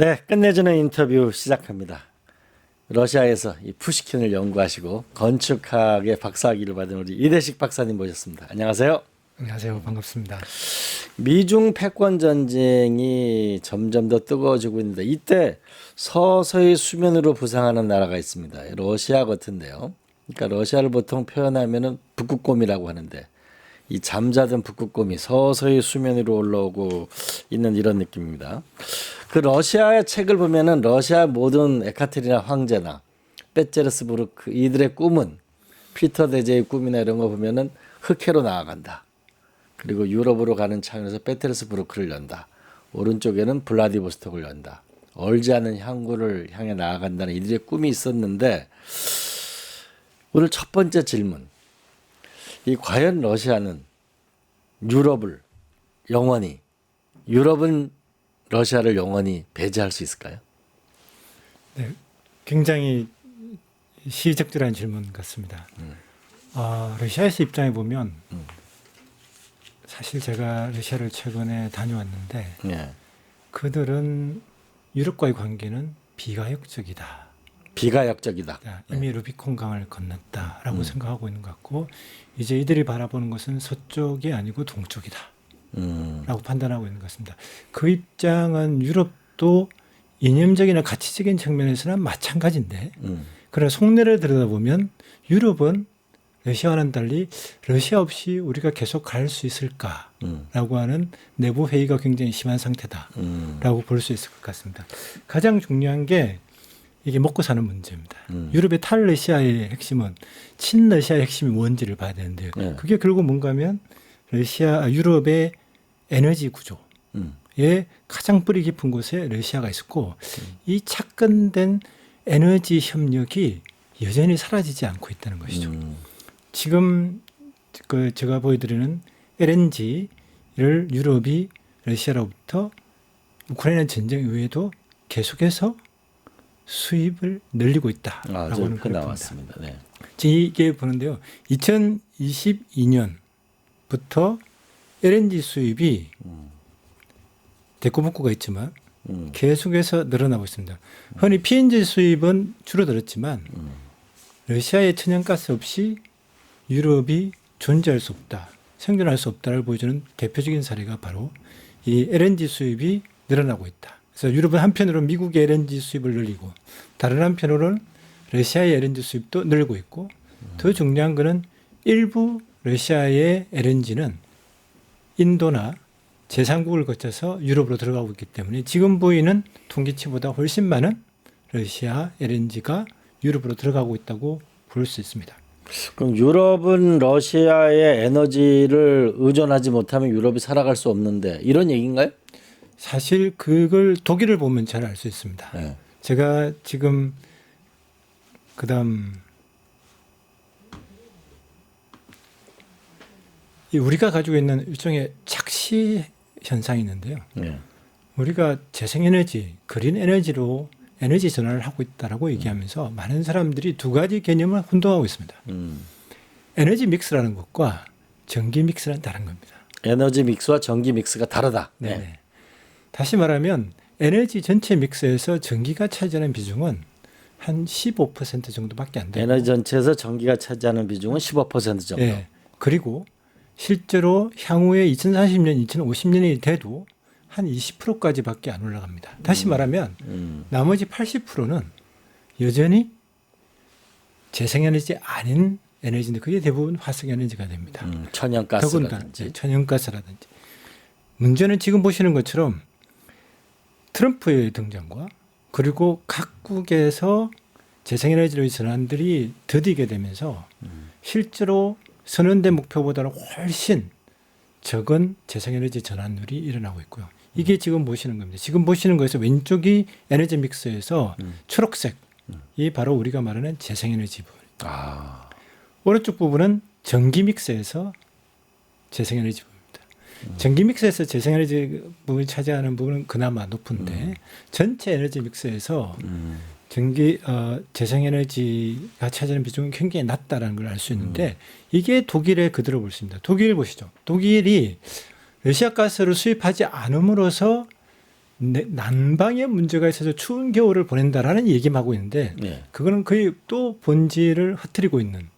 네, 끝내주는 인터뷰 시작합니다. 러시아에서 이 푸시킨을 연구하시고 건축학의 박사학위를 받은 우리 이대식 박사님 모셨습니다. 안녕하세요. 안녕하세요. 반갑습니다. 미중 패권 전쟁이 점점 더 뜨거워지고 있는데 이때 서서히 수면으로 부상하는 나라가 있습니다. 러시아 같은데요. 그러니까 러시아를 보통 표현하면은 북극곰이라고 하는데 이 잠자던 북극곰이 서서히 수면 위로 올라오고 있는 이런 느낌입니다. 그 러시아의 책을 보면은 러시아 모든 에카테리나 황제나 베체르스부르크 이들의 꿈은 피터 대제의 꿈이나 이런 거 보면은 흑해로 나아간다. 그리고 유럽으로 가는 차원에서 페테르스부르크를 연다. 오른쪽에는 블라디보스톡을 연다. 얼지 않은 항구를 향해 나아간다는 이들의 꿈이 있었는데 오늘 첫 번째 질문. 이 과연 러시아는 유럽은 러시아를 영원히 배제할 수 있을까요? 네, 굉장히 시의적절한 질문 같습니다. 러시아에서 입장해 보면 사실 제가 러시아를 최근에 다녀왔는데 예. 그들은 유럽과의 관계는 비가역적이다. 비가역적이다. 이미 루비콘 강을 건넜다라고 생각하고 있는 것 같고 이제 이들이 바라보는 것은 서쪽이 아니고 동쪽이다. 라고 판단하고 있는 것 같습니다. 그 입장은 유럽도 이념적이나 가치적인 측면에서는 마찬가지인데 그러나 속내를 들여다보면 유럽은 러시아와는 달리 러시아 없이 우리가 계속 갈 수 있을까라고 하는 내부 회의가 굉장히 심한 상태다라고 볼 수 있을 것 같습니다. 가장 중요한 게 이게 먹고 사는 문제입니다. 유럽의 탈러시아의 핵심은 친러시아의 핵심이 뭔지를 봐야 되는데요. 그게 결국 뭔가 하면 유럽의 에너지 구조에 가장 뿌리 깊은 곳에 러시아가 있었고 이 착근된 에너지 협력이 여전히 사라지지 않고 있다는 것이죠. 지금 제가 보여드리는 LNG를 유럽이 러시아로부터 우크라이나 전쟁 이후에도 계속해서 수입을 늘리고 있다라고 하는 걸 나왔습니다. 네. 이게 보는데요. 2022년부터 LNG 수입이 대꾸복구가 있지만 계속해서 늘어나고 있습니다. 흔히 PNG 수입은 줄어들었지만 러시아의 천연가스 없이 유럽이 존재할 수 없다, 생존할 수 없다를 보여주는 대표적인 사례가 바로 이 LNG 수입이 늘어나고 있다. 그래서 유럽은 한편으로는 미국의 LNG 수입을 늘리고 다른 한편으로는 러시아의 LNG 수입도 늘고 있고 더 중요한 것은 일부 러시아의 LNG는 인도나 제3국을 거쳐서 유럽으로 들어가고 있기 때문에 지금 보이는 통계치보다 훨씬 많은 러시아 LNG가 유럽으로 들어가고 있다고 볼 수 있습니다. 그럼 유럽은 러시아의 에너지를 의존하지 못하면 유럽이 살아갈 수 없는데 이런 얘기인가요? 사실 그걸 독일을 보면 잘 알 수 있습니다. 네. 제가 지금 그다음 우리가 가지고 있는 일종의 착시 현상이 있는데요. 네. 우리가 재생에너지, 그린 에너지로 에너지 전환을 하고 있다라고 얘기하면서 많은 사람들이 두 가지 개념을 혼동하고 있습니다. 에너지 믹스라는 것과 전기 믹스는 다른 겁니다. 에너지 믹스와 전기 믹스가 다르다. 네. 다시 말하면 에너지 전체 믹스에서 전기가 차지하는 비중은 한 15% 정도밖에 안 돼요. 에너지 전체에서 전기가 차지하는 비중은 15% 정도. 네. 그리고 실제로 향후에 2040년, 2050년이 돼도 한 20%까지밖에 안 올라갑니다. 다시 말하면 나머지 80%는 여전히 재생에너지 아닌 에너지인데 그게 대부분 화석에너지가 됩니다. 천연가스라든지. 천연가스라든지. 문제는 지금 보시는 것처럼 트럼프의 등장과 그리고 각국에서 재생에너지의 전환들이 더디게 되면서 실제로 선언된 목표보다는 훨씬 적은 재생에너지 전환율이 일어나고 있고요. 이게 지금 보시는 겁니다. 지금 보시는 거에서 왼쪽이 에너지 믹스에서 초록색이 바로 우리가 말하는 재생에너지 부분입니다. 오른쪽 부분은 전기 믹스에서 재생에너지 부분입니다. 전기 믹스에서 재생에너지 부분이 차지하는 부분은 그나마 높은데 전체 에너지 믹스에서 재생에너지가 차지하는 비중은 굉장히 낮다라는 걸 알 수 있는데 이게 독일의 그대로 볼 수 있습니다. 독일 보시죠. 독일이 러시아 가스를 수입하지 않음으로써 난방에 문제가 있어서 추운 겨울을 보낸다라는 얘기만 하고 있는데 예. 그거는 거의 또 본질을 흐트리고 있는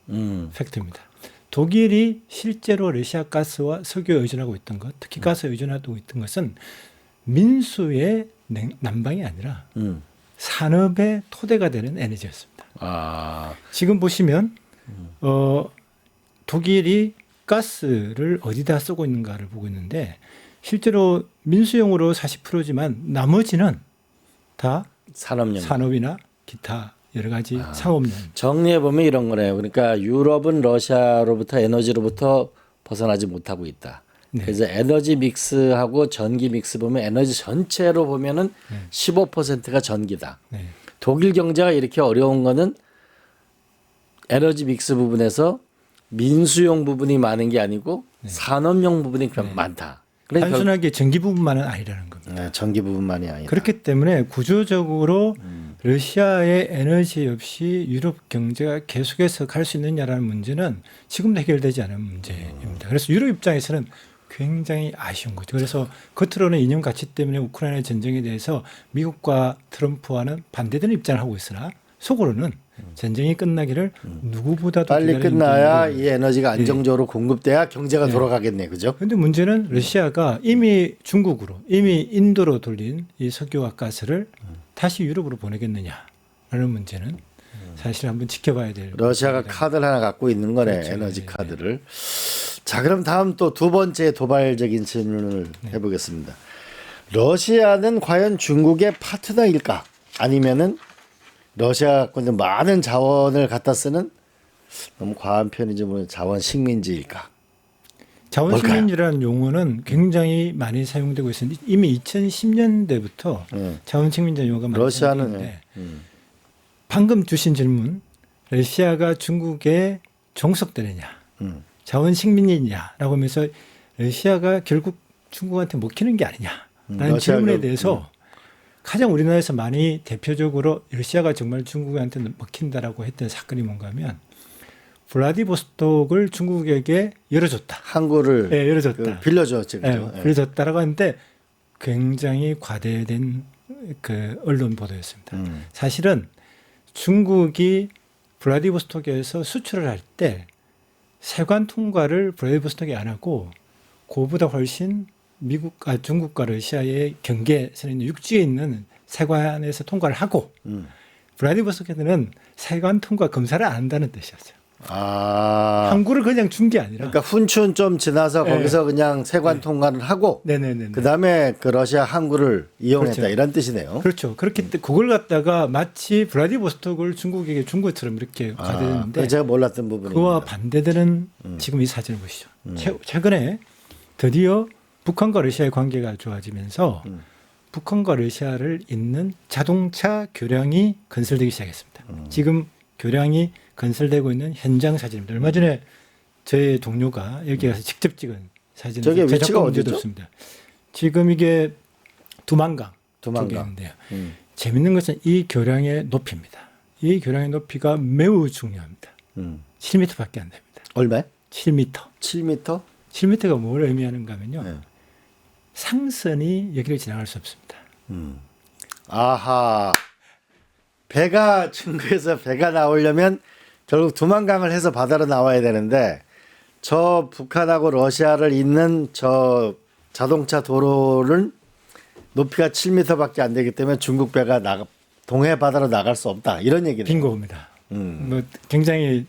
팩트입니다. 독일이 실제로 러시아 가스와 석유에 의존하고 있던 것, 특히 가스에 의존하고 있던 것은 민수의 난방이 아니라 산업의 토대가 되는 에너지였습니다. 아, 지금 보시면 독일이 가스를 어디다 쓰고 있는가를 보고 있는데 실제로 민수용으로 40%지만 나머지는 다 산업용. 산업이나 기타 여러 가지 상업용. 정리해 보면 이런 거네요. 그러니까 유럽은 러시아로부터 에너지로부터 벗어나지 못하고 있다. 네. 그래서 에너지 믹스하고 전기 믹스 보면 에너지 전체로 보면은 15%가 전기다. 네. 독일 경제가 이렇게 어려운 거는 에너지 믹스 부분에서 민수용 부분이 많은 게 아니고 산업용 부분이 많다. 그러니까 단순하게 전기 부분만은 아니라는 겁니다. 네, 전기 부분만이 아니다. 그렇기 때문에 구조적으로 러시아의 에너지 없이 유럽 경제가 계속해서 갈 수 있느냐라는 문제는 지금도 해결되지 않은 문제입니다. 그래서 유럽 입장에서는 굉장히 아쉬운 거죠. 그래서 겉으로는 이념 가치 때문에 우크라이나 전쟁에 대해서 미국과 트럼프와는 반대되는 입장을 하고 있으나 속으로는 전쟁이 끝나기를 누구보다도 빨리 기다리는 끝나야 중이고 이 에너지가 안정적으로 공급돼야 경제가 돌아가겠네, 그죠? 그런데 문제는 러시아가 이미 중국으로, 이미 인도로 돌린 이 석유와 가스를 다시 유럽으로 보내겠느냐라는 문제는 사실 한번 지켜봐야 될. 러시아가 문제입니다. 카드를 하나 갖고 있는 거네, 그렇죠. 에너지 네, 카드를. 자, 그럼 다음 또 두 번째 도발적인 질문을 해보겠습니다. 러시아는 과연 중국의 파트너일까? 아니면은 러시아가 갖고 있는 많은 자원을 갖다 쓰는 너무 과한 편이지만 자원 식민지일까? 자원식민지라는 용어는 굉장히 많이 사용되고 있습니다. 이미 2010년대부터 자원식민지 용어가 많이 러시아는 사용되는데 방금 주신 질문, 러시아가 중국에 종속되느냐, 자원식민지냐라고 하면서 러시아가 결국 중국한테 먹히는 게 아니냐라는 질문에 대해서 가장 우리나라에서 많이 대표적으로 러시아가 정말 중국한테 먹힌다라고 했던 사건이 뭔가 하면 블라디보스톡을 중국에게 열어줬다. 항구를 네, 열어줬다. 빌려줬지. 네, 그죠? 빌려줬다라고 하는데 굉장히 과대된 그 언론 보도였습니다. 사실은 중국이 블라디보스톡에서 수출을 할 때 세관 통과를 블라디보스톡이 안 하고 그보다 훨씬 중국과 러시아의 경계선에 있는 육지에 있는 세관에서 통과를 하고 블라디보스톡에는 세관 통과 검사를 안 한다는 뜻이었어요. 아, 항구를 그냥 준 게 아니라. 그러니까 훈춘 좀 지나서 거기서 그냥 세관 통과를 하고 네네네. 그다음에 그 러시아 항구를 이용했다 그렇죠. 이런 뜻이네요. 그렇죠. 그렇기 때문에 그걸 갖다가 마치 블라디보스톡을 중국에게 준 것처럼 이렇게 가되는데 그거 제가 몰랐던 부분입니다. 그와 반대되는 지금 이 사진을 보시죠. 최근에 드디어 북한과 러시아의 관계가 좋아지면서 북한과 러시아를 잇는 자동차 교량이 건설되기 시작했습니다. 지금 교량이 건설되고 있는 현장 사진입니다. 얼마 전에 저의 동료가 여기 가서 직접 찍은 사진을 저게 위치가 제작과 문제도 어디죠? 없습니다. 지금 이게 두만강 쪽에 두만강. 있는데요. 재밌는 것은 이 교량의 높이입니다. 이 교량의 높이가 매우 중요합니다. 7m밖에 안 됩니다. 얼마요? 7m. 7m? 7m가 뭘 의미하는가 하면요. 네. 상선이 여기를 지나갈 수 없습니다. 아하. 배가 중국에서 배가 나오려면 결국 두만강을 해서 바다로 나와야 되는데 저 북한하고 러시아를 잇는 저 자동차 도로는 높이가 7m밖에 안 되기 때문에 중국 배가 동해 바다로 나갈 수 없다 이런 얘기네요. 빙고입니다. 뭐 굉장히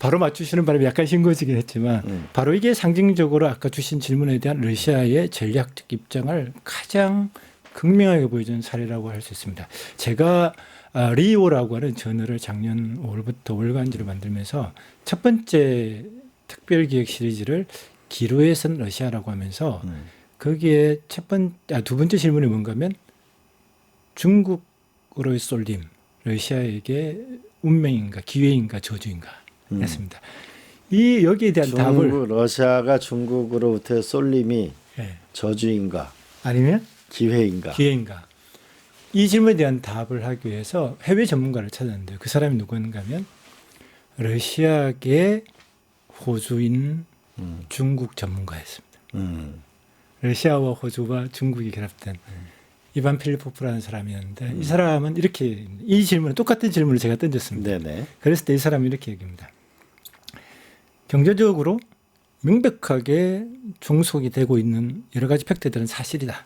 바로 맞추시는 바람에 약간 싱거워지긴 했지만 바로 이게 상징적으로 아까 주신 질문에 대한 러시아의 전략적 입장을 가장 극명하게 보여준 사례라고 할 수 있습니다. 제가 리오라고 하는 저널을 작년 5월부터 월간지로 만들면서 첫 번째 특별기획 시리즈를 기로에선 러시아라고 하면서 거기에 두 번째 질문이 뭔가 하면 중국으로의 쏠림, 러시아에게 운명인가 기회인가 저주인가 했습니다. 여기에 대한 답을 러시아가 중국으로부터 쏠림이 네. 저주인가 아니면 기회인가 이 질문에 대한 답을 하기 위해서 해외 전문가를 찾았는데 그 사람이 누구인가 하면 러시아계 호주인 중국 전문가였습니다. 러시아와 호주와 중국이 결합된 이반 필리포프라는 사람이었는데 이 사람은 이렇게 이 질문은 똑같은 질문을 제가 던졌습니다. 네네. 그랬을 때 이 사람이 이렇게 얘기합니다. 경제적으로 명백하게 종속이 되고 있는 여러 가지 팩트들은 사실이다.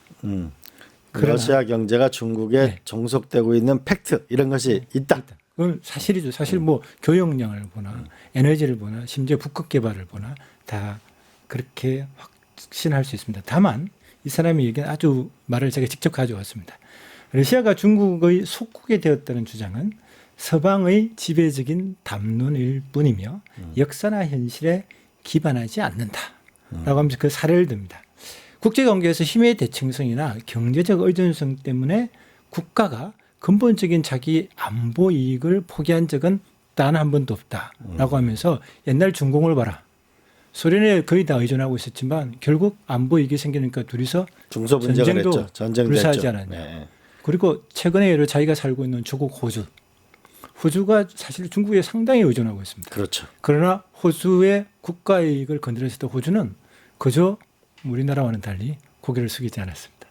그러나- 러시아 경제가 중국에 네. 종속되고 있는 팩트 이런 것이 있다. 그건 사실이죠. 사실 뭐 교역량을 보나 에너지를 보나 심지어 북극 개발을 보나 다 그렇게 확신할 수 있습니다. 다만 이 사람이 얘기한 아주 말을 제가 직접 가져왔습니다. 러시아가 중국의 속국이 되었다는 주장은 서방의 지배적인 담론일 뿐이며 역사나 현실에 기반하지 않는다라고 하면서 그 사례를 듭니다. 국제관계에서 힘의 대칭성이나 경제적 의존성 때문에 국가가 근본적인 자기 안보 이익을 포기한 적은 단 한 번도 없다라고 하면서 옛날 중공을 봐라. 소련에 거의 다 의존하고 있었지만 결국 안보 이익이 생기니까 둘이서 중소 분쟁을 전쟁도 했죠. 전쟁도 불사하지 했죠. 않았냐. 네. 그리고 최근에 예를 자기가 살고 있는 조국 호주. 호주가 사실 중국에 상당히 의존하고 있습니다. 그렇죠. 그러나 호주의 국가 이익을 건드렸을 때 호주는 그저 우리나라와는 달리 고개를 숙이지 않았습니다.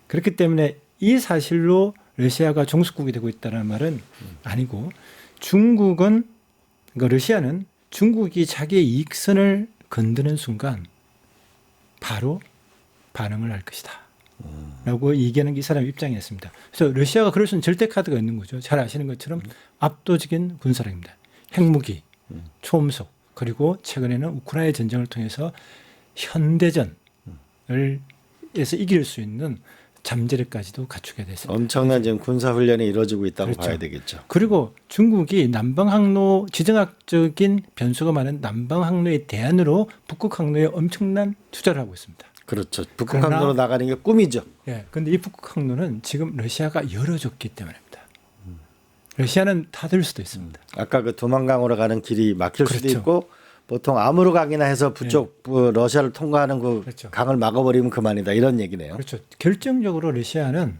그렇기 때문에 이 사실로 러시아가 종속국이 되고 있다는 말은 아니고 중국은 그러니까 러시아는 중국이 자기의 이익선을 건드는 순간 바로 반응을 할 것이다. 라고 얘기하는 게 이 사람 입장이었습니다. 그래서 러시아가 그럴 수 있는 절대 카드가 있는 거죠. 잘 아시는 것처럼 압도적인 군사력입니다. 핵무기, 초음속, 그리고 최근에는 우크라이나 전쟁을 통해서 현대전에서 이길 수 있는 잠재력까지도 갖추게 됐습니다. 엄청난 지금 군사 훈련이 이루어지고 있다고 그렇죠. 봐야 되겠죠. 그리고 중국이 남방 항로 지정학적인 변수가 많은 남방 항로의 대안으로 북극 항로에 엄청난 투자를 하고 있습니다. 그렇죠. 북극 그러나- 항로로 나가는 게 꿈이죠. 예. 근데 이 북극 항로는 지금 러시아가 열어줬기 때문입니다. 러시아는 닫을 수도 있습니다. 아까 그 두만강으로 가는 길이 막힐 수도 그렇죠. 있고 보통 아무르강이나 해서 부쪽 러시아를 통과하는 그 그렇죠. 강을 막아버리면 그만이다 이런 얘기네요. 그렇죠. 결정적으로 러시아는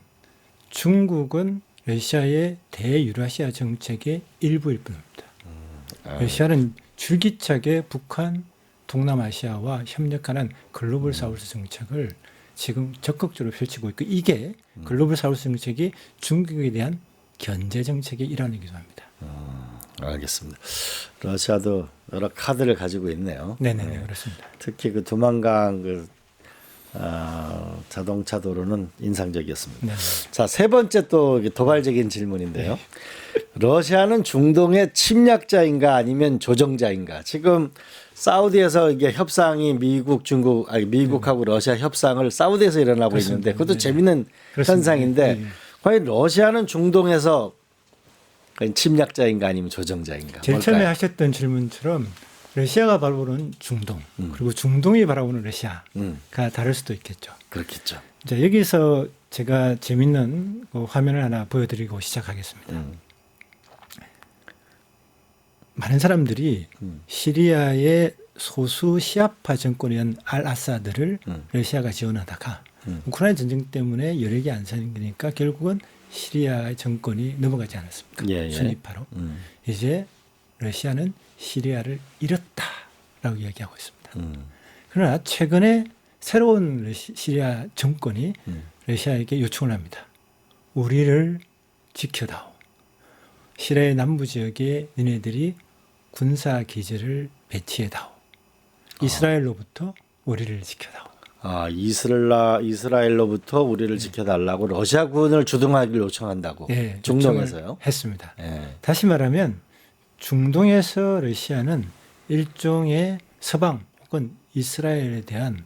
중국은 러시아의 대유라시아 정책의 일부일 뿐입니다. 러시아는 줄기차게 북한, 동남아시아와 협력하는 글로벌 사우스 정책을 지금 적극적으로 펼치고 있고 이게 글로벌 사우스 정책이 중국에 대한 견제 정책의 일환이기도 합니다. 알겠습니다. 러시아도 여러 카드를 가지고 있네요. 네네네 그렇습니다. 특히 그 두만강 그 자동차 도로는 인상적이었습니다. 네. 자, 세 번째 또 도발적인 질문인데요. 러시아는 중동의 침략자인가 아니면 조정자인가? 지금 사우디에서 이게 협상이 미국, 중국, 아니 미국하고 러시아 협상을 사우디에서 일어나고 그렇습니다. 있는데 그것도 네. 재밌는 그렇습니다. 현상인데 네. 과연 러시아는 중동에서 침략자인가 아니면 조정자인가? 제일 처음에 뭘까요? 하셨던 질문처럼 러시아가 바라보는 중동 그리고 중동이 바라보는 러시아가 다를 수도 있겠죠. 그렇겠죠. 자, 여기서 제가 재밌는 그 화면을 하나 보여드리고 시작하겠습니다. 많은 사람들이 시리아의 소수 시아파 정권이었던 알-아사드를 러시아가 지원하다가 우크라이나 전쟁 때문에 여력이 안 생기니까 결국은 시리아의 정권이 넘어가지 않았습니까? 예, 예. 순위파로. 이제 러시아는 시리아를 잃었다라고 이야기하고 있습니다. 그러나 최근에 새로운 시리아 정권이 러시아에게 요청을 합니다. 우리를 지켜다오. 시리아의 남부 지역에 너네들이 군사 기지를 배치해다오. 이스라엘로부터 우리를 지켜다오. 이스라엘로부터 우리를 지켜달라고 러시아군을 주둔하기를 요청한다고. 예, 중동에서요. 요청을 했습니다. 예. 다시 말하면 중동에서 러시아는 일종의 서방 혹은 이스라엘에 대한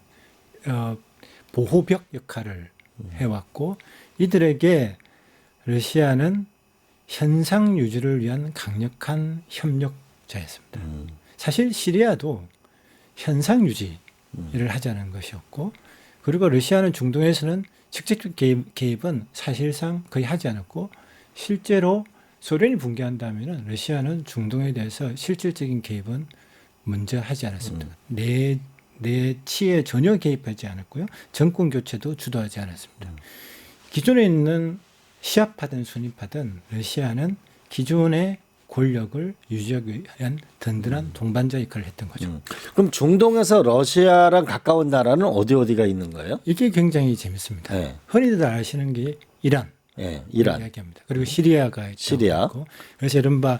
보호벽 역할을 해왔고 이들에게 러시아는 현상 유지를 위한 강력한 협력자였습니다. 사실 시리아도 현상 유지를 하자는 것이었고 그리고 러시아는 중동에서는 직접적 개입은 사실상 거의 하지 않았고 실제로 소련이 붕괴한다면 러시아는 중동에 대해서 실질적인 개입은 먼저 하지 않았습니다. 내 치에 전혀 개입하지 않았고요. 정권 교체도 주도하지 않았습니다. 기존에 있는 시아파든 순위파든 러시아는 기존의 권력을 유지하기 위한 든든한 동반자 역할을 했던 거죠. 그럼 중동에서 러시아랑 가까운 나라는 어디가 있는 거예요? 이게 굉장히 재밌습니다. 네. 흔히들 아시는 게 이란. 예, 이란. 이야기합니다. 그리고 시리아가 있고 시리아. 그래서 이른바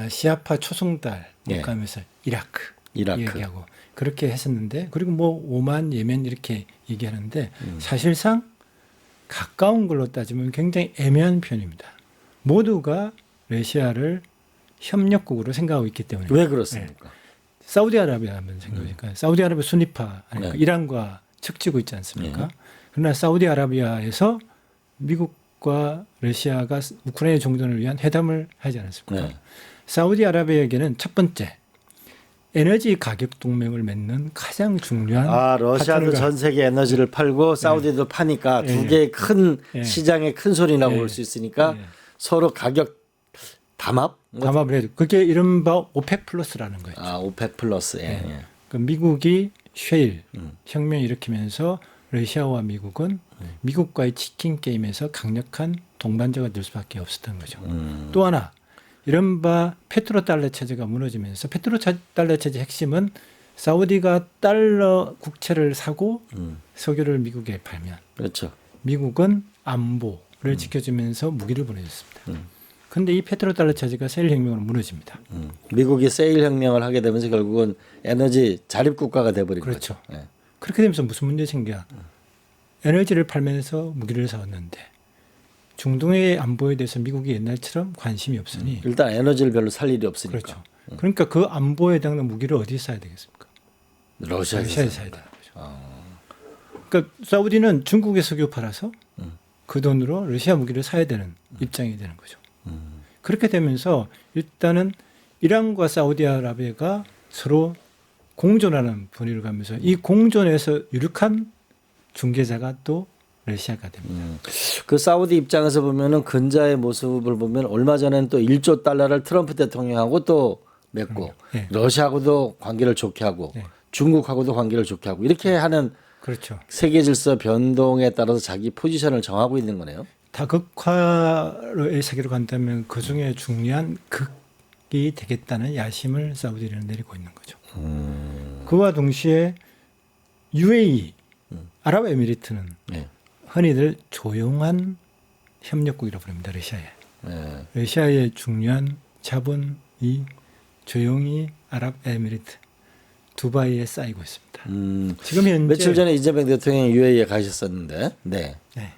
시아파 초승달 예. 국가하면서 이라크 이라크. 얘기하고 그렇게 했었는데 그리고 뭐 오만 예멘 이렇게 얘기하는데 사실상 가까운 걸로 따지면 굉장히 애매한 편입니다. 모두가 러시아를 협력국으로 생각하고 있기 때문에 왜 그렇습니까? 사우디아라비아 한번 생각해보니까 사우디아라비아 순위파 아니까 네. 이란과 척지고 있지 않습니까? 네. 그러나 사우디아라비아에서 미국과 러시아가 우크라이나 종전을 위한 회담을 하지 않았습니까? 네. 사우디아라비아에게는 첫 번째 에너지 가격 동맹을 맺는 가장 중요한 러시아도 파트너가- 전 세계 에너지를 팔고 사우디도 파니까 두 개의 큰 예. 시장에 큰 소리나고 예. 올 수 있으니까 예. 서로 가격 담합? 담합을 해도 그게 이른바 오펙 플러스라는 거예요. 오펙 플러스. 예. 예. 그 미국이 쉐일 혁명 일으키면서 러시아와 미국은 미국과의 치킨 게임에서 강력한 동반자가 될 수밖에 없었던 거죠. 또 하나 이른바 페트로달러 체제가 무너지면서 페트로달러 체제 핵심은 사우디가 달러 국채를 사고 석유를 미국에 팔면 그렇죠. 미국은 안보를 지켜주면서 무기를 보내줬습니다. 그런데 이 페트로달러 체제가 세일 혁명으로 무너집니다. 미국이 세일 혁명을 하게 되면서 결국은 에너지 자립 국가가 돼버린 그렇죠. 거죠. 예. 그렇게 되면서 무슨 문제 생겨? 에너지를 팔면서 무기를 사왔는데 중동의 안보에 대해서 미국이 옛날처럼 관심이 없으니 일단 에너지를 별로 살 일이 없으니까. 그렇죠. 그러니까 그 안보에 해당하는 무기를 어디서 사야 되겠습니까? 러시아에서 러시아에서 사야 되는 거죠. 그러니까 사우디는 중국에 석유 팔아서 그 돈으로 러시아 무기를 사야 되는 입장이 되는 거죠. 그렇게 되면서 일단은 이란과 사우디아라비아가 서로 공존하는 분위기를 가면서 이 공존에서 유력한 중개자가 또 러시아가 됩니다. 그 사우디 입장에서 보면은 근자의 모습을 보면 얼마 전에는 또 1조 달러를 트럼프 대통령하고 또 맺고 네. 러시아하고도 관계를 좋게 하고 네. 중국하고도 관계를 좋게 하고 이렇게 하는 그렇죠. 세계 질서 변동에 따라서 자기 포지션을 정하고 있는 거네요. 다극화의 세계로 간다면 그 중에 중요한 극이 되겠다는 야심을 사우디는 내리고 있는 거죠. 그와 동시에 UAE, 아랍에미리트는 네. 흔히들 조용한 협력국이라고 부릅니다. 러시아에. 네. 러시아의 중요한 자본이 조용히 아랍에미리트, 두바이에 쌓이고 있습니다. 지금 현재 며칠 전에 이재명 대통령이 UAE에 가셨었는데, 네. 네.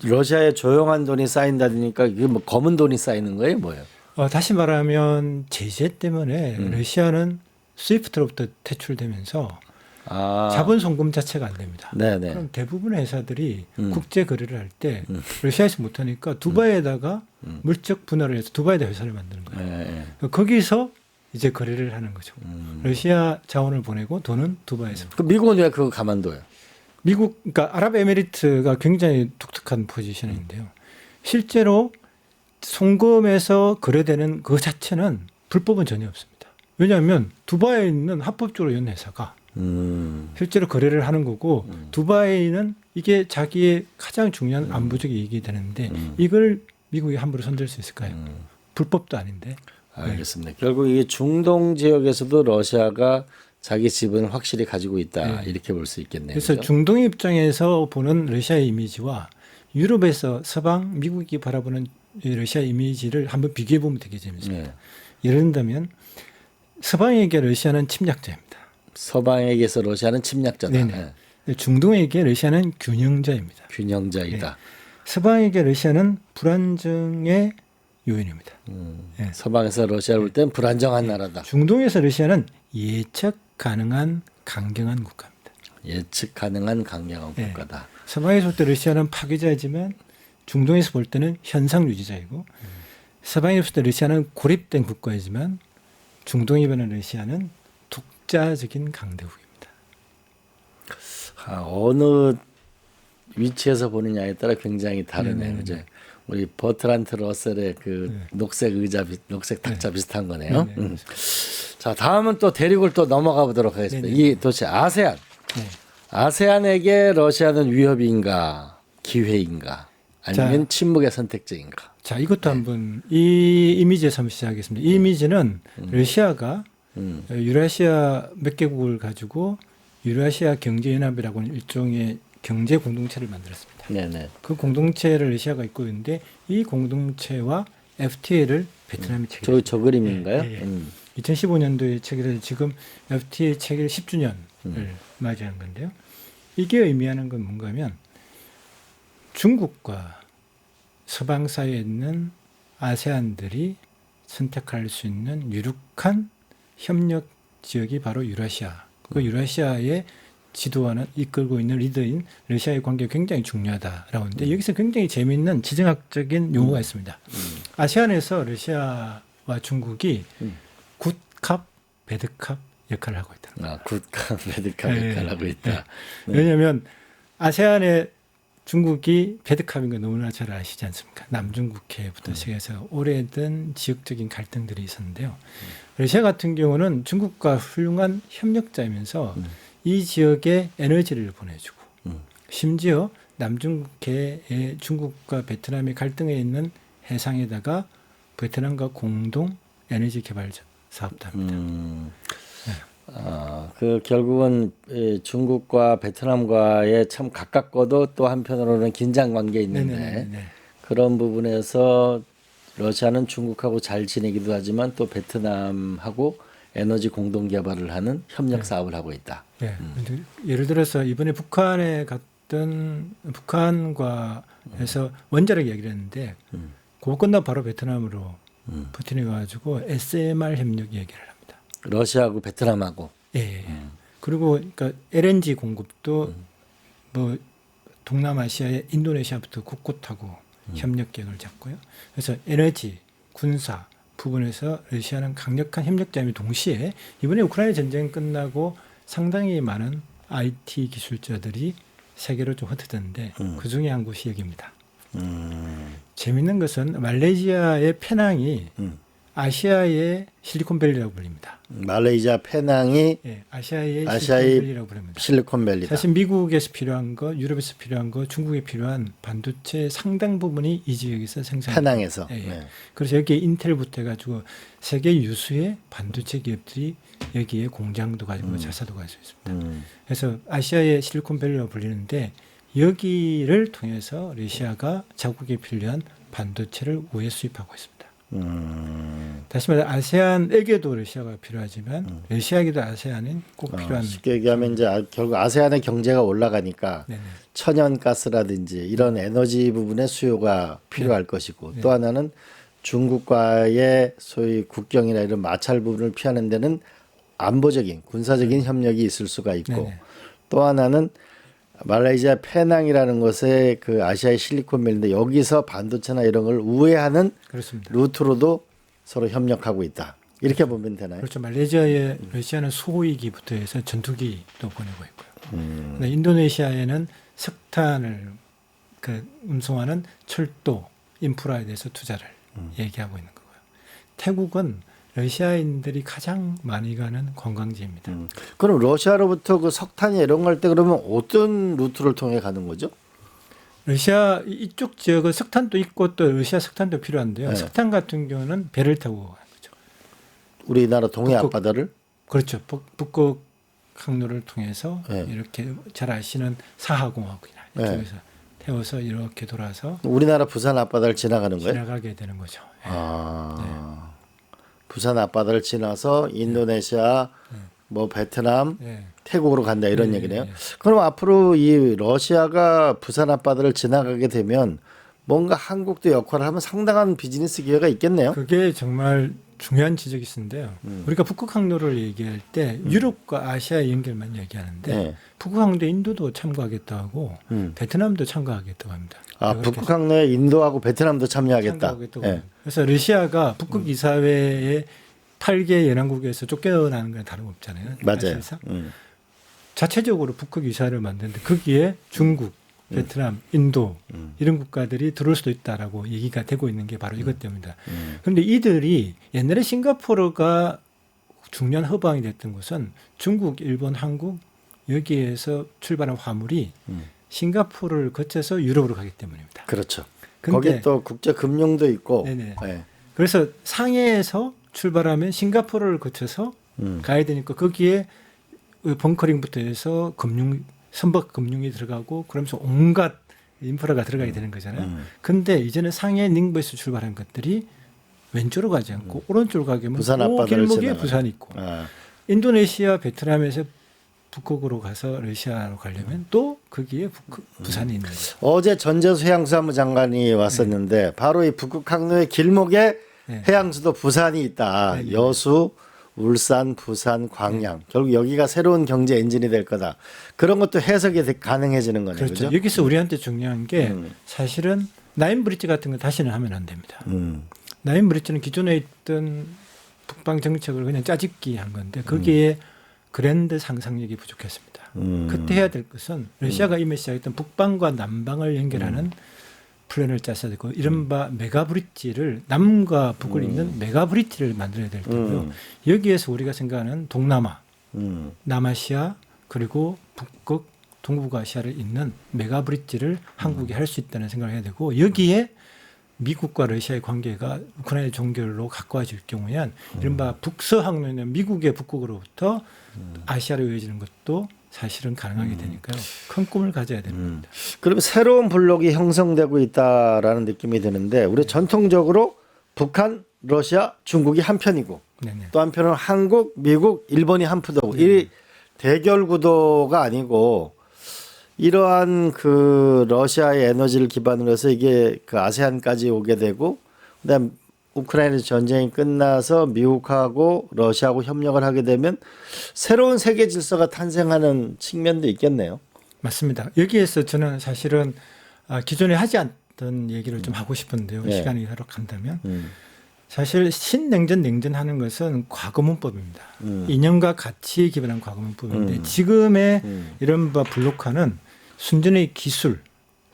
러시아에 조용한 돈이 쌓인다니까 이게 뭐 검은 돈이 쌓이는 거예요, 뭐예요? 다시 말하면 제재 때문에 러시아는 스위프트로부터 퇴출되면서 자본 송금 자체가 안 됩니다. 네네. 그럼 대부분의 회사들이 국제 거래를 할 때 러시아에서 못하니까 두바이에다가 물적 분할을 해서 두바이에다 회사를 만드는 거예요. 네. 거기서 이제 거래를 하는 거죠. 러시아 자원을 보내고 돈은 두바이에서. 그 미국은 왜 그거 가만둬요? 미국, 그러니까 아랍에미리트가 굉장히 독특한 포지션인데요. 실제로 송금에서 거래되는 그 자체는 불법은 전혀 없습니다. 왜냐하면 두바이에 있는 합법적으로 연 회사가 실제로 거래를 하는 거고 두바이는 이게 자기의 가장 중요한 안보적 이익이 되는데 이걸 미국이 함부로 손댈 수 있을까요? 불법도 아닌데. 알겠습니다. 결국 이게 중동 지역에서도 러시아가 자기 지분을 확실히 가지고 있다 이렇게 볼 수 있겠네요. 그래서 그죠? 중동 입장에서 보는 러시아의 이미지와 유럽에서 서방 미국이 바라보는 이 러시아 이미지를 한번 비교해 보면 되게 재밌습니다. 네. 예를 든다면 서방에게 러시아는 침략자입니다. 서방에게서 러시아는 침략자다. 네네. 네. 중동에게 러시아는 균형자입니다. 균형자이다. 서방에게 러시아는 불안정의 요인입니다. 네. 서방에서 러시아를 볼 땐 불안정한 나라다. 중동에서 러시아는 예측 가능한 강경한 국가입니다. 예측 가능한 강경한 네. 국가다. 서방에서 볼 때 러시아는 파괴자이지만 중동에서 볼 때는 현상 유지자이고 서방에서 볼 때 러시아는 고립된 국가이지만 중동에 보는 러시아는 독자적인 강대국입니다. 어느 위치에서 보느냐에 따라 굉장히 다르네요. 네네. 그죠? 우리 버트란트 러셀의 그 녹색 의자, 녹색 탁자 비슷한 거네요. 네네. 자, 다음은 또 대륙을 또 넘어가 보도록 하겠습니다. 네네. 이 도대체 아세안. 네. 아세안에게 러시아는 위협인가, 기회인가? 아니면 침묵의 선택적인가? 자, 이것도 한번 이 이미지에서 한번 시작하겠습니다. 이 이미지는 러시아가 유라시아 몇 개국을 가지고 유라시아 경제연합이라고 하는 일종의 경제 공동체를 만들었습니다. 네네. 그 공동체를 러시아가 이끌고 있는데 이 공동체와 FTA를 베트남이 체결. 저 그림인가요? 예, 예. 2015년도에 체결해서 지금 FTA 체결 10주년을 맞이한 건데요. 이게 의미하는 건 뭔가 하면 중국과 서방 사이에 있는 아세안들이 선택할 수 있는 유력한 협력 지역이 바로 유라시아. 그 유라시아의 지도하는 이끌고 있는 리더인 러시아의 관계가 굉장히 중요하다라고 하는데 여기서 굉장히 재미있는 지정학적인 용어가 있습니다. 아세안에서 러시아와 중국이 굿캅, 배드캅 역할을 하고 있다. 아, 굿캅, 배드캅 역할을 하고 있다. 네. 왜냐하면 아세안에 중국이 배드캅인 거 너무나 잘 아시지 않습니까? 남중국해부터 시작해서 오래된 지역적인 갈등들이 있었는데요. 러시아 같은 경우는 중국과 훌륭한 협력자이면서 이 지역에 에너지를 보내주고 심지어 남중국해의 중국과 베트남의 갈등에 있는 해상에다가 베트남과 공동 에너지 개발 사업도 합니다. 그 결국은 중국과 베트남과의 참 가깝고도 또 한편으로는 긴장 관계에 있는데 네네네. 그런 부분에서 러시아는 중국하고 잘 지내기도 하지만 또 베트남하고 에너지 공동 개발을 하는 협력 사업을 하고 있다. 네. 예를 들어서 이번에 북한에 갔던 북한과 해서 원자력 얘기를 했는데 그거 끝나고 바로 베트남으로 푸틴이 가지고 SMR 협력 얘기를 합니다. 러시아하고 베트남하고. 예. 그리고 그러니까 LNG 공급도 뭐 동남아시아의 인도네시아부터 곳곳하고 협력 계획을 잡고요. 그래서 에너지, 군사 부분에서 러시아는 강력한 협력자이며 동시에 이번에 우크라이나 전쟁 끝나고 상당히 많은 IT 기술자들이 세계로 좀 흩어졌는데 그 중에 한 곳이 여기입니다. 재밌는 것은 말레이시아의 페낭이 아시아의 실리콘밸리라고 불립니다. 말레이시아 페낭이 예, 아시아의 아시아의 실리콘밸리라고 부릅니다. 실리콘밸리다. 사실 미국에서 필요한 거, 유럽에서 필요한 거, 중국에 필요한 반도체 상당 부분이 이 지역에서 생산됩니다. 페낭에서. 예, 예. 네. 그래서 여기에 인텔부터 해가지고 세계 유수의 반도체 기업들이 여기에 공장도 가지고 자사도 가지고 있습니다. 그래서 아시아의 실리콘밸리라고 불리는데 여기를 통해서 러시아가 자국에 필요한 반도체를 우회 수입하고 있습니다. 다시 말해 아세안에게도 러시아가 필요하지만 러시아에게도 아세안은 꼭 필요한. 쉽게 얘기하면 이제 결국 아세안의 경제가 올라가니까 네네. 천연가스라든지 이런 에너지 부분의 수요가 필요할 것이고 또 하나는 중국과의 소위 국경이나 이런 마찰 부분을 피하는 데는 안보적인 군사적인 협력이 있을 수가 있고 네네. 또 하나는 말레이시아 페낭이라는 곳에 그 아시아의 실리콘밸리인데 여기서 반도체나 이런 걸 우회하는 그렇습니다. 루트로도 서로 협력하고 있다. 이렇게 보면 되나요? 그렇죠. 말레이시아에 러시아는 수호위기부터 해서 전투기도 보내고 있고요. 근데 인도네시아에는 석탄을 그 운송하는 철도 인프라에 대해서 투자를 얘기하고 있는 거고요. 태국은 러시아인들이 가장 많이 가는 관광지입니다. 그럼 러시아로부터 그 석탄이 이런 걸 때 그러면 어떤 루트를 통해 가는 거죠? 러시아 이쪽 지역은 석탄도 있고 또 러시아 석탄도 필요한데요. 네. 석탄 같은 경우는 배를 타고 가는 거죠. 우리나라 동해 북극. 앞바다를? 그렇죠. 북극 항로를 통해서 네. 이렇게 잘 아시는 사하공화국이나 네. 이쪽에서 태워서 이렇게 돌아서 우리나라 부산 앞바다를 지나가는 거예요? 지나가게 되는 거죠. 예. 부산 앞바다를 지나서 인도네시아, 뭐 베트남, 예. 태국으로 간다 이런 예, 얘기네요. 예. 그럼 앞으로 이 러시아가 부산 앞바다를 지나가게 되면 뭔가 한국도 역할을 하면 상당한 비즈니스 기회가 있겠네요. 그게 정말 중요한 지적이 있는데요. 우리가 북극 항로를 얘기할 때 유럽과 아시아 연결만 얘기하는데 네. 북극 항로에 인도도 참가하겠다고 하고 베트남도 참가하겠다고 합니다. 아, 북극 항로에 인도하고 베트남도 참여하겠다. 참가하겠다고 예. 합니다. 그래서 러시아가 북극 이사회의 8개 연안국에서 쫓겨나는 건 다름없잖아요. 맞아요. 사실상. 자체적으로 북극 이사회를 만드는데 거기에 중국, 베트남, 인도 이런 국가들이 들어올 수도 있다라고 얘기가 되고 있는 게 바로 이것 때문이다. 그런데 이들이 옛날에 싱가포르가 중요한 허방이 됐던 것은 중국, 일본, 한국 여기에서 출발한 화물이 싱가포르를 거쳐서 유럽으로 가기 때문입니다. 그렇죠. 거기 또 국제 금융도 있고. 네네. 네. 그래서 상해에서 출발하면 싱가포르를 거쳐서 가야 되니까 거기에 벙커링부터 해서 선박 금융이 들어가고 그러면서 온갖 인프라가 들어가게 되는 거잖아요. 근데 이제는 상해 닝부에서 출발한 것들이 왼쪽으로 가지 않고 오른쪽으로 가게 하면 부산 그 앞바다를 길목에 지나가요. 부산이 있고 아. 인도네시아, 베트남에서 북극으로 가서 러시아로 가려면 또 거기에 부산이 있는 거죠. 어제 전재수 해양수산부 장관이 왔었는데 바로 이 북극 항로의 길목에 해양수도 부산이 있다. 여수, 울산, 부산, 광양. 결국 여기가 새로운 경제 엔진이 될 거다. 그런 것도 해석이 가능해지는 거네요. 그렇죠. 그죠? 여기서 우리한테 중요한 게 사실은 나인 브릿지 같은 거 다시는 하면 안 됩니다. 나인 브릿지는 기존에 있던 북방 정책을 그냥 짜집기 한 건데 거기에 그랜드 상상력이 부족했습니다. 그때 해야 될 것은 러시아가 이미 시작했던 북방과 남방을 연결하는 플랜을 짰어야 되고 이른바 메가브릿지를 남과 북을 잇는 메가브릿지를 만들어야 될 거고요. 여기에서 우리가 생각하는 동남아, 남아시아 그리고 북극, 동북아시아를 잇는 메가브릿지를 한국이 할 수 있다는 생각을 해야 되고 여기에 미국과 러시아의 관계가 우크라이나 종결로 가까워질 경우에는 이른바 북서항로는 미국의 북극으로부터 아시아로 이어지는 것도 사실은 가능하게 되니까요. 큰 꿈을 가져야 됩니다. 그러면 새로운 블록이 형성되고 있다라는 느낌이 드는데 우리 전통적으로 북한, 러시아, 중국이 한 편이고 네네. 또 한편은 한국, 미국, 일본이 한 푸더고 이 대결 구도가 아니고 이러한 그 러시아의 에너지를 기반으로 해서 이게 그 아세안까지 오게 되고 그다음 우크라이나 전쟁이 끝나서 미국하고 러시아하고 협력을 하게 되면 새로운 세계 질서가 탄생하는 측면도 있겠네요. 맞습니다. 여기에서 저는 사실은 기존에 하지 않던 얘기를 좀 하고 싶은데요. 네. 시간이 허락한다면. 사실 신냉전 냉전하는 것은 과거문법입니다. 이념과 가치에 기반한 과거문법인데 지금의 이른바 블록화는 순전히 기술,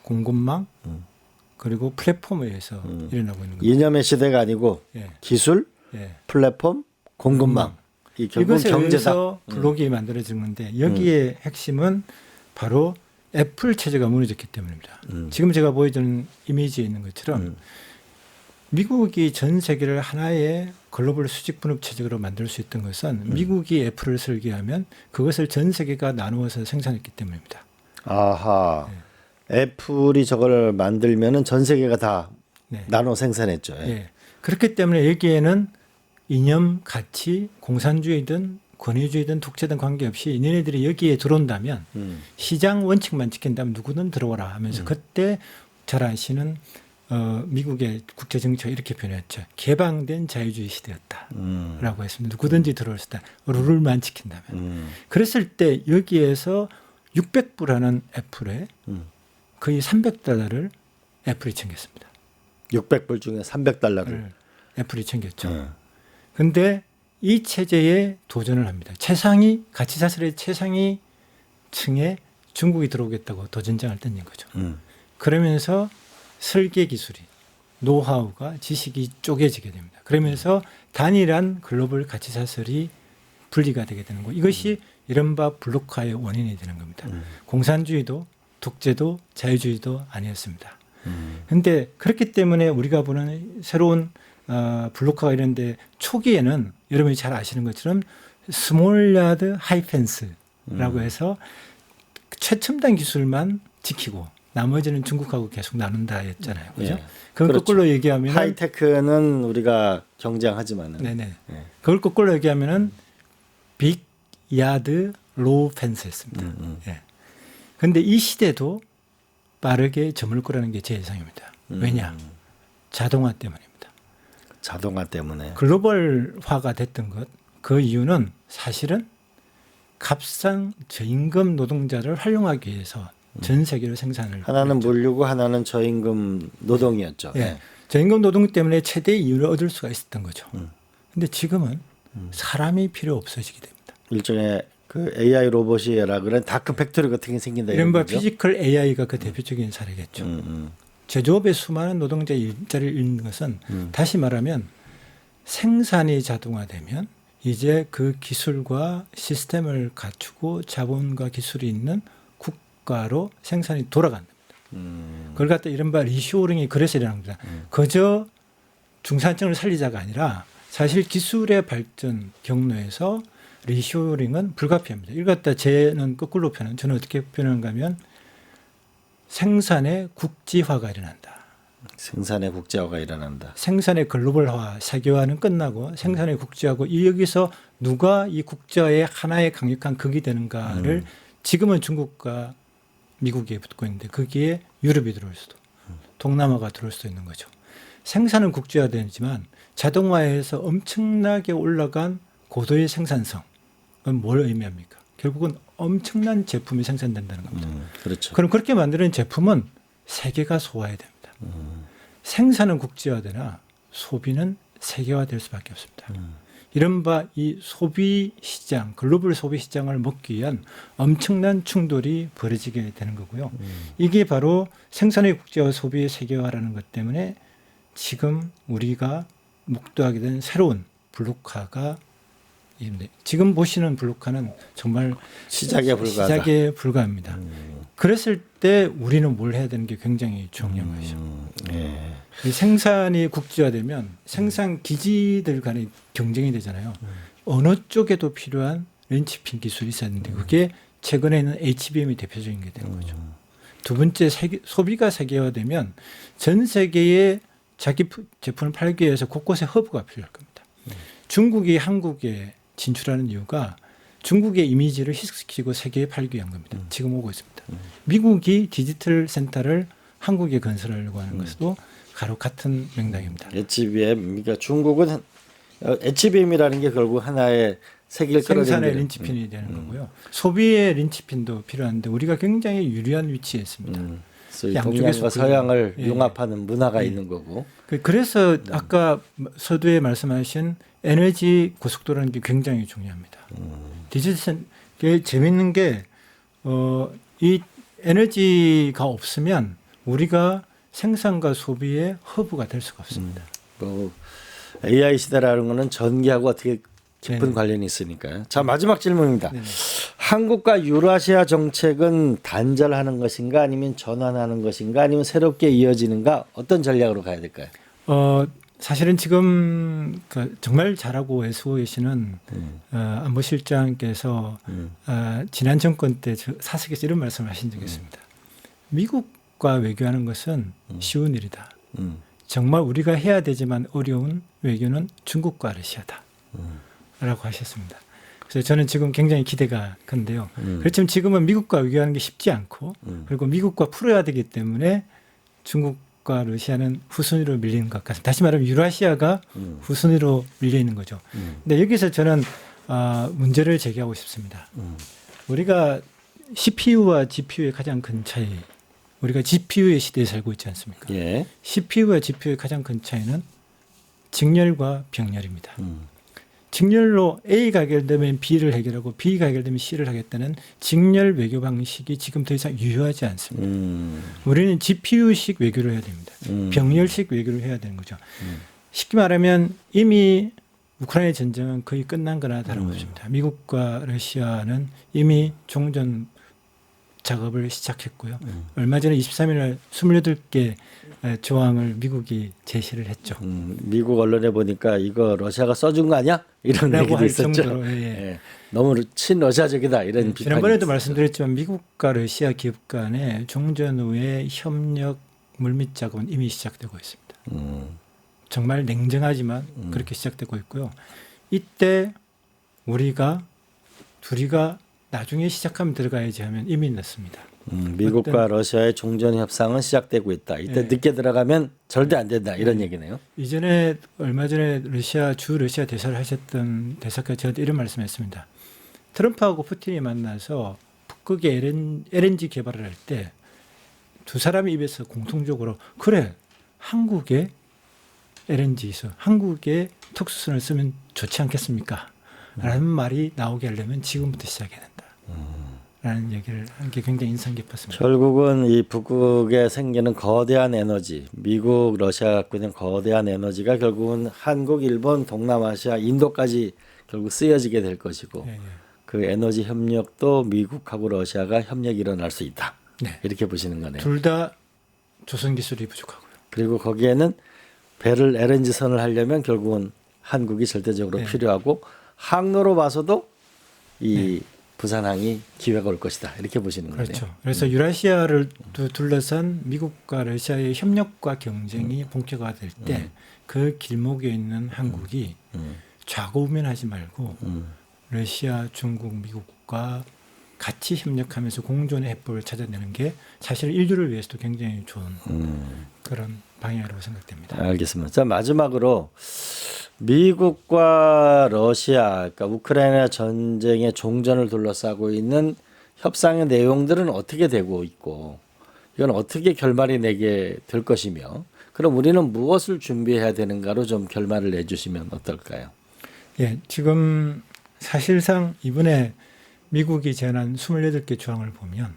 공급망 그리고 플랫폼에 의해서 일어나고 있는 겁니다. 이념의 시대가 아니고 예. 기술, 예. 플랫폼, 공급망. 이 결국 이것에 경제다. 의해서 블록이 만들어진 건데 여기에 핵심은 바로 애플 체제가 무너졌기 때문입니다. 지금 제가 보여주는 이미지에 있는 것처럼 미국이 전 세계를 하나의 글로벌 수직 분업 체제로 만들 수 있던 것은 미국이 애플을 설계하면 그것을 전 세계가 나누어서 생산했기 때문입니다. 아하. 애플이 저걸 만들면은 전 세계가 다 네. 나눠 생산했죠. 예. 예. 그렇기 때문에 여기에는 이념, 가치, 공산주의든 권위주의든 독재든 관계없이 너네들이 여기에 들어온다면 시장 원칙만 지킨다면 누구든 들어오라 하면서 그때 잘 아시는 미국의 국제정치가 이렇게 표현했죠. 개방된 자유주의 시대였다라고 했습니다. 누구든지 들어올 수 있다. 룰만 지킨다면. 그랬을 때 여기에서 600불하는 애플에 거의 $300를 애플이 챙겼습니다. 600불 중에 $300를 애플이 챙겼죠. 그런데 이 체제에 도전을 합니다. 최상위 가치 사슬의 최상위 층에 중국이 들어오겠다고 도전장을 던진 거죠. 그러면서 설계 기술이 노하우가 지식이 쪼개지게 됩니다. 그러면서 단일한 글로벌 가치 사슬이 분리가 되게 되는 거. 이것이 이른바 블록화의 원인이 되는 겁니다. 공산주의도 독재도 자유주의도 아니었습니다. 그런데 그렇기 때문에 우리가 보는 새로운 블록화가 이런데 초기에는 여러분이 잘 아시는 것처럼 스몰 야드 하이 펜스라고 해서 최첨단 기술만 지키고 나머지는 중국하고 계속 나눈다였잖아요. 그죠? 예. 그걸 그렇죠. 거꾸로 얘기하면 하이테크는 우리가 경쟁하지만은 네네. 그걸 거꾸로 얘기하면은 빅 야드 로우 펜스였습니다. 예. 그런데 이 시대도 빠르게 저물 거라는 게 제 예상입니다. 왜냐? 자동화 때문입니다. 자동화 때문에. 글로벌화가 됐던 것, 그 이유는 사실은 값싼 저임금 노동자를 활용하기 위해서 전 세계로 생산을 하나는 했죠. 물류고 하나는 저임금 노동이었죠. 예. 저임금 노동 때문에 최대 이윤을 얻을 수가 있었던 거죠. 근데 지금은 사람이 필요 없어지게 됩니다. 일종의 그 AI 로봇이라 그런 다크 팩토리 같은 게 생긴다 이런 이른바 거죠. 피지컬 AI가 그 대표적인 사례겠죠. 제조업의 수많은 노동자 일자리를 잃는 것은 다시 말하면 생산이 자동화되면 이제 그 기술과 시스템을 갖추고 자본과 기술이 있는 국가로 생산이 돌아간다. 그걸 갖다 이른바 리쇼어링이 그래서 일어난 겁니다. 그저 중산층을 살리자가 아니라 사실 기술의 발전 경로에서 리쇼어링은 불가피합니다. 이걸 갖다 저는 거꾸로 저는 어떻게 표현하는가 하면 생산의 국지화가 일어난다. 생산의 국제화가 일어난다. 생산의 글로벌화, 세계화는 끝나고 생산의 국제화고 여기서 누가 이 국제화의 하나의 강력한 극이 되는가를 지금은 중국과 미국에 붙고 있는데 거기에 유럽이 들어올 수도 동남아가 들어올 수도 있는 거죠. 생산은 국제화되지만 자동화에서 엄청나게 올라간 고도의 생산성은 뭘 의미합니까? 결국은 엄청난 제품이 생산된다는 겁니다. 그렇죠. 그럼 그렇게 만드는 제품은 세계가 소화해야 됩니다. 생산은 국제화되나 소비는 세계화될 수밖에 없습니다. 이른바 이 소비 시장, 글로벌 소비 시장을 먹기 위한 엄청난 충돌이 벌어지게 되는 거고요. 이게 바로 생산의 국제화, 소비의 세계화라는 것 때문에 지금 우리가 목도하게 된 새로운 블록화가 지금 보시는 블록화는 정말 시작에 불과하다. 시작에 불과합니다. 그랬을 때 우리는 뭘 해야 되는 게 굉장히 중요한 것이죠. 예. 이 생산이 국제화되면 생산 기지들 간의 경쟁이 되잖아요. 어느 쪽에도 필요한 린치핀 기술이 있었는데 그게 최근에는 HBM이 대표적인 게 되는 거죠. 두 번째 소비가 세계화되면 전 세계에 자기 제품을 팔기 위해서 곳곳에 허브가 필요할 겁니다. 중국이 한국에 진출하는 이유가 중국의 이미지를 희석시키고 세계에 팔기 위한 겁니다. 지금 오고 있습니다. 미국이 디지털 센터를 한국에 건설하려고 하는 것도 바로 같은 맥락입니다. HBM, 그러니까 중국은 HBM이라는 게 결국 하나의 세계를 끌어들이는 생산의 린치핀이 되는 거고요. 소비의 린치핀도 필요한데 우리가 굉장히 유리한 위치에 있습니다. 동양과 서양을 예. 융합하는 문화가 있는 거고. 그래서 아까 서두에 말씀하신 에너지 고속도로라는 게 굉장히 중요합니다. 디지털 재밌는 게 이 에너지가 없으면 우리가 생산과 소비의 허브가 될 수가 없습니다. 뭐 AI 시대라는 거는 전기하고 어떻게 깊은 네네. 관련이 있으니까요. 자, 마지막 질문입니다. 네네. 한국과 유라시아 정책은 단절하는 것인가 아니면 전환하는 것인가 아니면 새롭게 이어지는가 어떤 전략으로 가야 될까요? 사실은 지금 정말 잘하고 애쓰고 계시는 안보실장께서 지난 정권 때 사석에서 이런 말씀을 하신 적이 있습니다. 미국과 외교하는 것은 쉬운 일이다. 정말 우리가 해야 되지만 어려운 외교는 중국과 러시아다. 라고 하셨습니다. 그래서 저는 지금 굉장히 기대가 큰데요. 그렇지만 지금은 미국과 외교하는 게 쉽지 않고 그리고 미국과 풀어야 되기 때문에 중국과 러시아는 후순위로 밀리는 것 같습니다. 다시 말하면 유라시아가 후순위로 밀려 있는 거죠. 근데 여기서 저는 문제를 제기하고 싶습니다. 우리가 CPU와 GPU의 가장 큰 차이, 우리가 GPU의 시대에 살고 있지 않습니까? 예. CPU와 GPU의 가장 큰 차이는 직렬과 병렬입니다. 직렬로 A가 해결되면 B를 해결하고 B가 해결되면 C를 하겠다는 직렬 외교 방식이 지금 더 이상 유효하지 않습니다. 우리는 GPU식 외교를 해야 됩니다. 병렬식 외교를 해야 되는 거죠. 쉽게 말하면 이미 우크라이나 전쟁은 거의 끝난 거나 다름없습니다. 미국과 러시아는 이미 종전 작업을 시작했고요. 얼마 전에 23일 날 28개 조항을 미국이 제시를 했죠. 미국 언론에 보니까 이거 러시아가 써준 거 아니야? 이런 얘기도 있었죠. 정도로, 예. 너무 친러시아적이다 이런 비판이 지난번에도 있었어요. 말씀드렸지만 미국과 러시아 기업 간의 종전 후의 협력 물밑 작업은 이미 시작되고 있습니다. 정말 냉정하지만 그렇게 시작되고 있고요. 이때 우리가 둘이가 나중에 시작하면 들어가야지 하면 이미 늦습니다. 미국과 러시아의 종전 협상은 시작되고 있다. 이때 늦게 들어가면 절대 안 된다. 이런 얘기네요. 이전에 얼마 전에 러시아 대사를 하셨던 대사가 저한테 이런 말씀했습니다. 트럼프하고 푸틴이 만나서 북극의 LNG 개발을 할 때 두 사람의 입에서 공통적으로 그래 한국에 LNG 있어 한국에 특수선을 쓰면 좋지 않겠습니까? 라는 말이 나오게 하려면 지금부터 시작해야 된다. 라는 얘기를 한 게 굉장히 인상 깊었습니다. 결국은 이 북극에 생기는 거대한 에너지, 미국, 러시아 갖고 있는 거대한 에너지가 결국은 한국, 일본, 동남아시아, 인도까지 결국 쓰여지게 될 것이고 예, 예. 그 에너지 협력도 미국하고 러시아가 협력이 일어날 수 있다. 네. 이렇게 보시는 거네요. 둘 다 조선 기술이 부족하고요. 그리고 거기에는 배를 LNG선을 하려면 결국은 한국이 절대적으로 네. 필요하고 항로로 봐서도 이 부산항이 기회가 올 것이다. 이렇게 보시는 거네요. 그렇죠. 그래서 유라시아를 둘러싼 미국과 러시아의 협력과 경쟁이 본격화될 때 그 길목에 있는 한국이 좌고우면하지 말고 러시아, 중국, 미국과 같이 협력하면서 공존의 해법을 찾아내는 게 사실 인류를 위해서도 굉장히 좋은 그런 방향이라고 생각됩니다. 알겠습니다. 자, 마지막으로 미국과 러시아, 그러니까 우크라이나 전쟁의 종전을 둘러싸고 있는 협상의 내용들은 어떻게 되고 있고 이건 어떻게 결말이 내게 될 것이며 그럼 우리는 무엇을 준비해야 되는가로 좀 결말을 내주시면 어떨까요? 예, 지금 사실상 이번에 미국이 제안한 28개 조항을 보면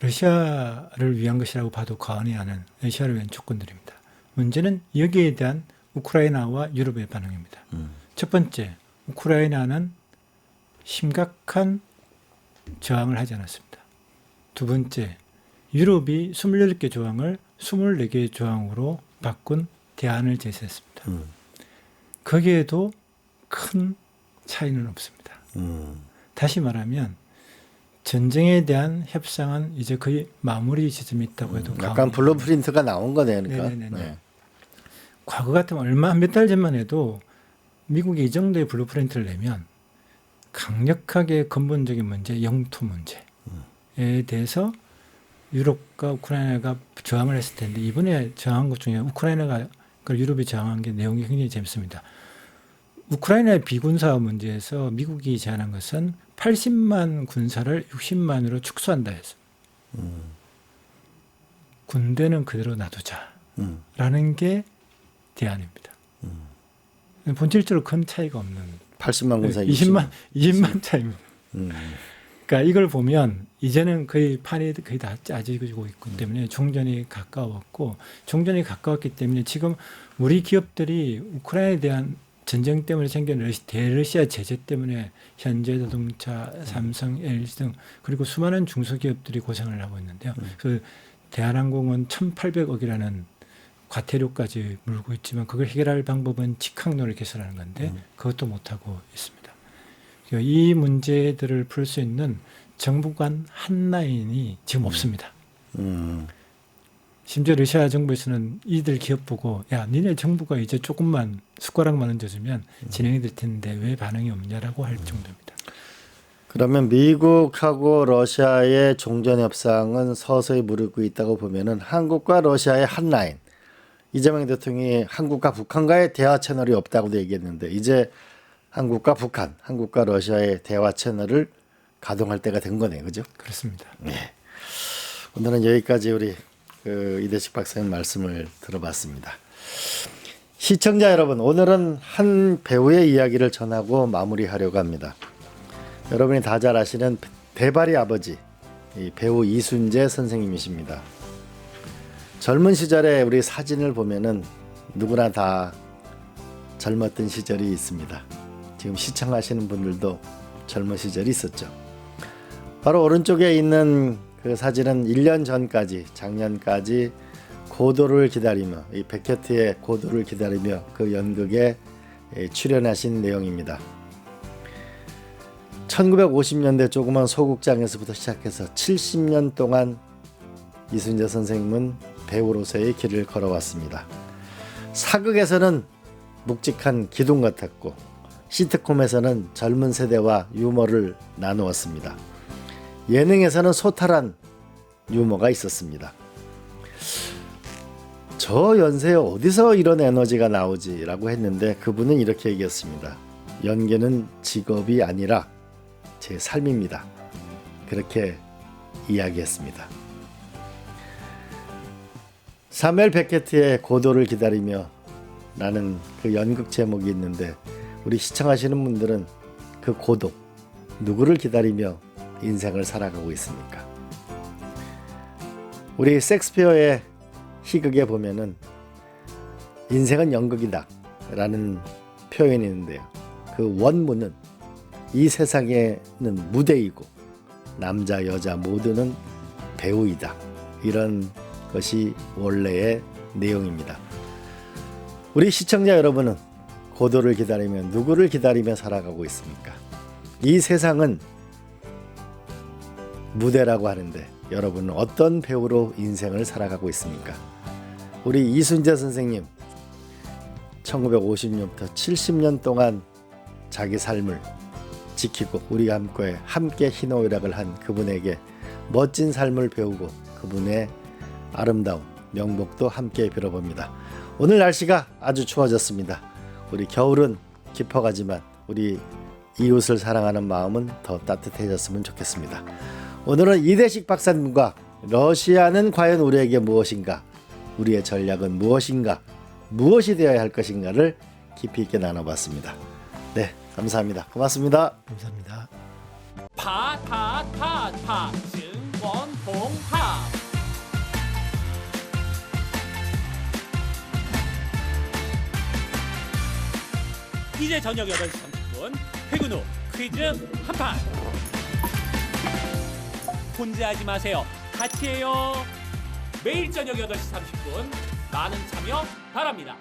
러시아를 위한 것이라고 봐도 과언이 아닌 러시아를 위한 조건들입니다. 문제는 여기에 대한 우크라이나와 유럽의 반응입니다. 첫 번째, 우크라이나는 심각한 저항을 하지 않았습니다. 두 번째, 유럽이 28개 조항을 24개 조항으로 바꾼 대안을 제시했습니다. 거기에도 큰 차이는 없습니다. 다시 말하면 전쟁에 대한 협상은 이제 거의 마무리 지점이 있다고 해도 약간 블루프린트가 나온 거네요. 그러니까. 네. 과거 같으면 얼마 몇 달 전만 해도 미국이 이 정도의 블루프린트를 내면 강력하게 근본적인 문제, 영토 문제에 대해서 유럽과 우크라이나가 저항을 했을 텐데 이번에 저항한 것 중에 우크라이나가 유럽이 저항한 게 내용이 굉장히 재밌습니다. 우크라이나의 비군사 문제에서 미국이 제안한 것은 80만 군사를 60만으로 축소한다 해서 군대는 그대로 놔두자라는 게 대안입니다. 본질적으로 큰 차이가 없는 80만 군사 20만 차이입니다. 그러니까 이걸 보면 이제는 거의 판이 거의 다 짜지고 있기 때문에 종전이 가까웠고 종전이 가까웠기 때문에 지금 우리 기업들이 우크라이나에 대한 전쟁 때문에 생긴 대러시아 제재 때문에 현대자동차, 삼성, LG 등 그리고 수많은 중소기업들이 고생을 하고 있는데요. 그 대한항공은 1,800억이라는 과태료까지 물고 있지만 그걸 해결할 방법은 직항로를 개설하는 건데 그것도 못하고 있습니다. 이 문제들을 풀 수 있는 정부 간 한 라인이 지금 없습니다. 심지어 러시아 정부에서는 이들 기업 보고 야 니네 정부가 이제 조금만 숟가락만 얹어주면 진행이 될 텐데 왜 반응이 없냐라고 할 정도입니다. 그러면 미국하고 러시아의 종전 협상은 서서히 무르고 있다고 보면은 한국과 러시아의 한 라인 이재명 대통령이 한국과 북한과의 대화 채널이 없다고도 얘기했는데 이제 한국과 북한, 한국과 러시아의 대화 채널을 가동할 때가 된 거네요, 그죠? 그렇습니다. 네. 오늘은 여기까지 우리 이대식 박사님 말씀을 들어봤습니다. 시청자 여러분, 오늘은 한 배우의 이야기를 전하고 마무리하려고 합니다. 여러분이 다 잘 아시는 대발이 아버지, 이 배우 이순재 선생님이십니다. 젊은 시절에 우리 사진을 보면은 누구나 다 젊었던 시절이 있습니다. 지금 시청하시는 분들도 젊은 시절이 있었죠. 바로 오른쪽에 있는 그 사진은 1년 전까지 작년까지 고도를 기다리며 이 백해트의 고도를 기다리며 그 연극에 출연하신 내용입니다. 1950년대 조그만 소극장에서부터 시작해서 70년 동안 이순재 선생님은 배우로서의 길을 걸어왔습니다. 사극에서는 묵직한 기둥 같았고 시트콤에서는 젊은 세대와 유머를 나누었습니다. 예능에서는 소탈한 유머가 있었습니다. 저 연세에 어디서 이런 에너지가 나오지라고 했는데 그분은 이렇게 얘기했습니다. 연기는 직업이 아니라 제 삶입니다. 그렇게 이야기했습니다. 사무엘 베케트의 고도를 기다리며 라는 그 연극 제목이 있는데 우리 시청하시는 분들은 그 고도 누구를 기다리며 인생을 살아가고 있습니까? 우리 셰익스피어의 희극에 보면은 인생은 연극이다 라는 표현이 있는데요. 그 원문은 이 세상에는 무대이고 남자 여자 모두는 배우이다 이런 것이 원래의 내용입니다. 우리 시청자 여러분은 고도를 기다리며 누구를 기다리며 살아가고 있습니까? 이 세상은 무대라고 하는데 여러분은 어떤 배우로 인생을 살아가고 있습니까? 우리 이순재 선생님 1950년부터 70년 동안 자기 삶을 지키고 우리와 함께 희노애락을 한 그분에게 멋진 삶을 배우고 그분의 아름다운 명복도 함께 빌어봅니다. 오늘 날씨가 아주 추워졌습니다. 우리 겨울은 깊어가지만 우리 이웃을 사랑하는 마음은 더 따뜻해졌으면 좋겠습니다. 오늘은 이대식 박사님과 러시아는 과연 우리에게 무엇인가, 우리의 전략은 무엇인가, 무엇이 되어야 할 것인가를 깊이 있게 나눠봤습니다. 네, 감사합니다. 고맙습니다. 감사합니다. 파 증권홍합 이제 저녁 8시 30분 퇴근 후 퀴즈 한판 혼자 하지 마세요. 같이 해요. 매일 저녁 8시 30분 많은 참여 바랍니다.